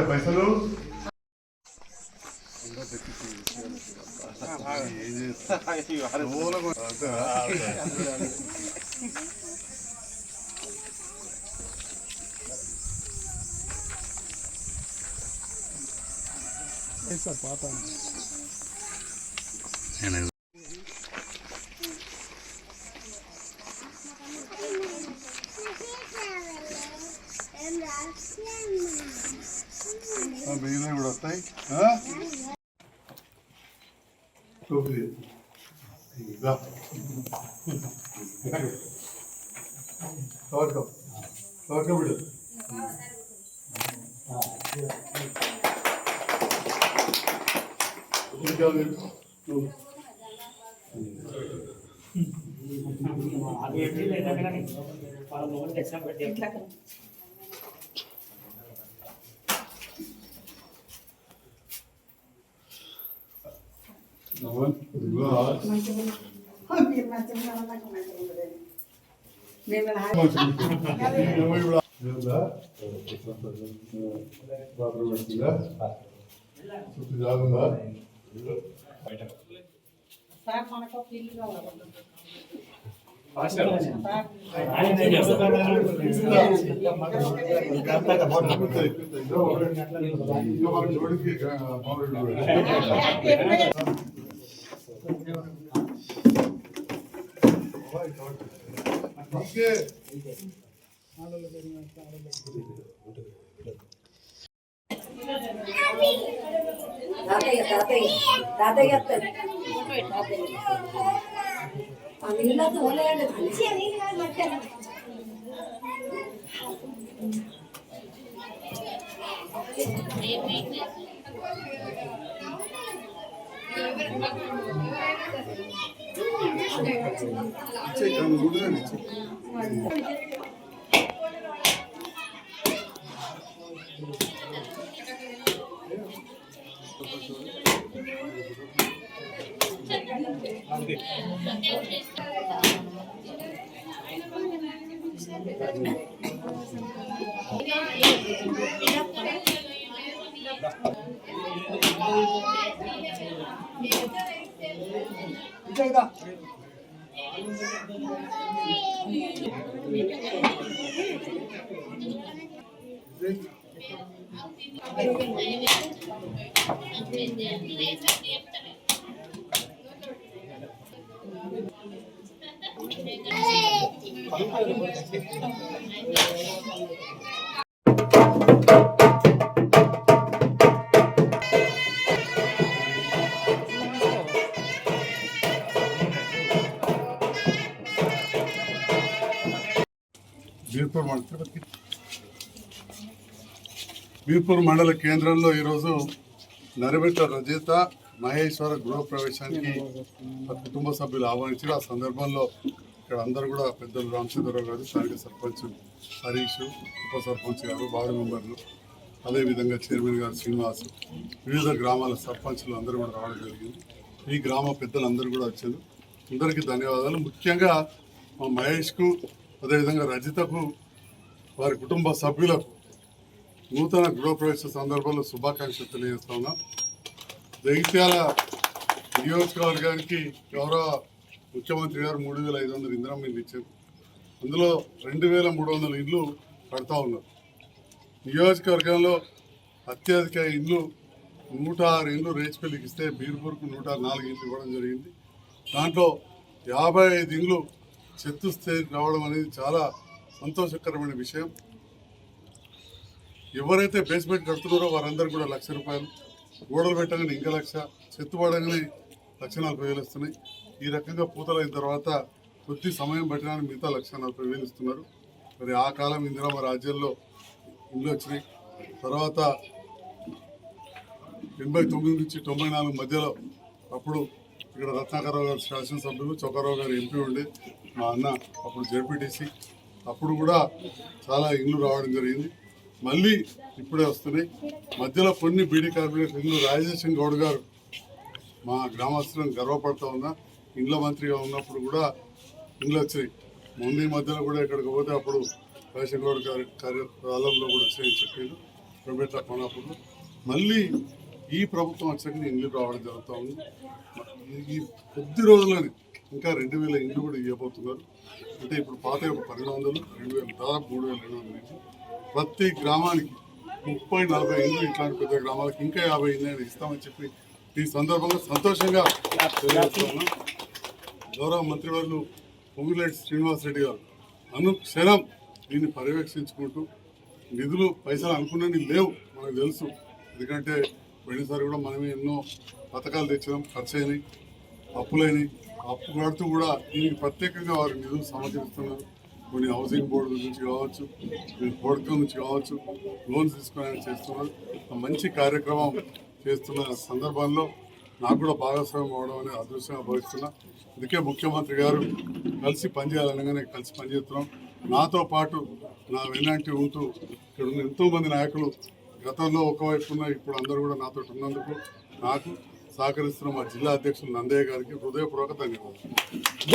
పైసలు పాత బియ్యం కూడా వస్తాయి. బిడ్డ బీర్పూర్ మండల కేంద్రంలో ఈరోజు నరిబెట్ట రజిత మహేశ్వర గృహ ప్రవేశానికి కుటుంబ సభ్యులు ఆహ్వానించారు. ఆ సందర్భంలో ఇక్కడ అందరూ కూడా పెద్దలు రామచంద్రరావు గారు, స్థానిక సర్పంచ్ హరీష్, ఉప సర్పంచ్ గారు, వార్డు మెంబర్లు, అదేవిధంగా చైర్మన్ గారు శ్రీనివాస్, వివిధ గ్రామాల సర్పంచ్లు అందరూ కూడా రావడం జరిగింది. ఈ గ్రామ పెద్దలందరూ కూడా వచ్చారు. అందరికీ ధన్యవాదాలు. ముఖ్యంగా మా మహేష్కు, అదేవిధంగా రజితకు, వారి కుటుంబ సభ్యులకు నూతన గృహప్రవేశ సందర్భంలో శుభాకాంక్షలు తెలియజేస్తా ఉన్నాం. జగిత్యాల నియోజకవర్గానికి గౌరవ ముఖ్యమంత్రి గారు 3,500 ఇందిరమ్మ ఇల్లు ఇచ్చారు. అందులో 2,300 ఇళ్ళు కడతా ఉన్నారు. నియోజకవర్గంలో అత్యధిక ఇళ్ళు 106 ఇళ్ళు రేచిపల్లికి ఇస్తే బీర్పూర్కు 104 ఇళ్ళు ఇవ్వడం జరిగింది. దాంట్లో 55 ఇళ్ళు చెత్తు స్థితికి రావడం అనేది చాలా సంతోషకరమైన విషయం. ఎవరైతే బేస్మెంట్ కడుతున్నారో వారందరూ కూడా ₹1,00,000, గోడలు పెట్టగానే ఇంకా 1,00,000, చెత్త పడగానే ₹1,40,000 వస్తున్నాయి. ఈ రకంగా పూతలైన తర్వాత కొద్ది సమయం పట్టినాన్ని మిగతా ₹1,40,000 ఇస్తున్నారు. మరి ఆ కాలం ఇందిరమ్మ రాజ్యంలో ఇల్లు వచ్చినాయి. తర్వాత 89 నుంచి 94 మధ్యలో అప్పుడు ఇక్కడ రత్నాకరరావు గారు శాసనసభ్యులు, చొక్కారావు గారు ఎంపీ ఉండే, మా అన్న అప్పుడు జెడ్పీటీసీ, అప్పుడు కూడా చాలా ఇల్లు రావడం జరిగింది. మళ్ళీ ఇప్పుడే వస్తున్నాయి. మధ్యలో కొన్ని బీడీ కార్పొరేషన్ ఇల్లు రాజేశం గౌడ్ గారు మా గ్రామస్తులను గర్వపడుతూ ఉన్నా, ఇండ్ల మంత్రిగా ఉన్నప్పుడు కూడా ఇండ్లు వచ్చాయి. ముందు ఈ మధ్యలో కూడా ఇక్కడికి పోతే అప్పుడు రాజేశం గౌడ్ గారి కార్యకాలంలో కూడా వచ్చాయని చెప్పారు. ప్రైవేట్ల కొన్నప్పుడు మళ్ళీ ఈ ప్రభుత్వం వచ్చాక ఇండ్లు రావడం జరుగుతూ ఉంది. ఈ కొద్ది రోజుల్లోనే ఇంకా 2,000 ఇండ్లు కూడా ఇవ్వబోతున్నారు. అంటే ఇప్పుడు పాత 1,200, 2,000, దాదాపు 3,200 ఇండ్లు. ప్రతి గ్రామానికి 30-40 ఇండ్లు, ఇట్లాంటి పెద్ద గ్రామాలకు ఇంకా 50 ఇండ్లు ఇస్తామని చెప్పి ఈ సందర్భంగా సంతోషంగా తెలియజేస్తున్నాం. గౌరవ మంత్రివర్యులు పొంగులేటి శ్రీనివాసరెడ్డి గారు అనుక్షణం దీన్ని పర్యవేక్షించుకుంటూ, నిధులు పైసలు అనుకున్నవి లేవు మనకు తెలుసు. ఎందుకంటే పోయినసారి కూడా మనమే ఎన్నో పథకాలు తెచ్చినాం, ఖర్చు అయినాయి, అప్పులైనవి. అప్పు కడుతూ కూడా దీనికి ప్రత్యేకంగా వారు నిధులు సమకరిస్తున్నారు. కొన్ని హౌసింగ్ బోర్డు నుంచి కావచ్చు, బోర్డు నుంచి కావచ్చు, లోన్స్ తీసుకుని చేస్తున్నారు. మంచి కార్యక్రమం చేస్తున్న సందర్భంలో నాకు కూడా భాగస్వామ్యం అవడం అనేది అదృష్టంగా భావిస్తున్నా. అందుకే ముఖ్యమంత్రి గారు కలిసి పనిచేయాలనగానే కలిసి పనిచేస్తున్నాం. నాతో పాటు నా వెన్నంటి ఉంటూ ఇక్కడ ఉన్న ఎంతోమంది నాయకులు గతంలో ఒకవైపు ఉన్న ఇప్పుడు అందరూ కూడా నాతో ఉన్నందుకు నాకు సహకరిస్తున్న మా జిల్లా అధ్యక్షులు నందయ్య గారికి హృదయపూర్వక ధన్యవాదాలు.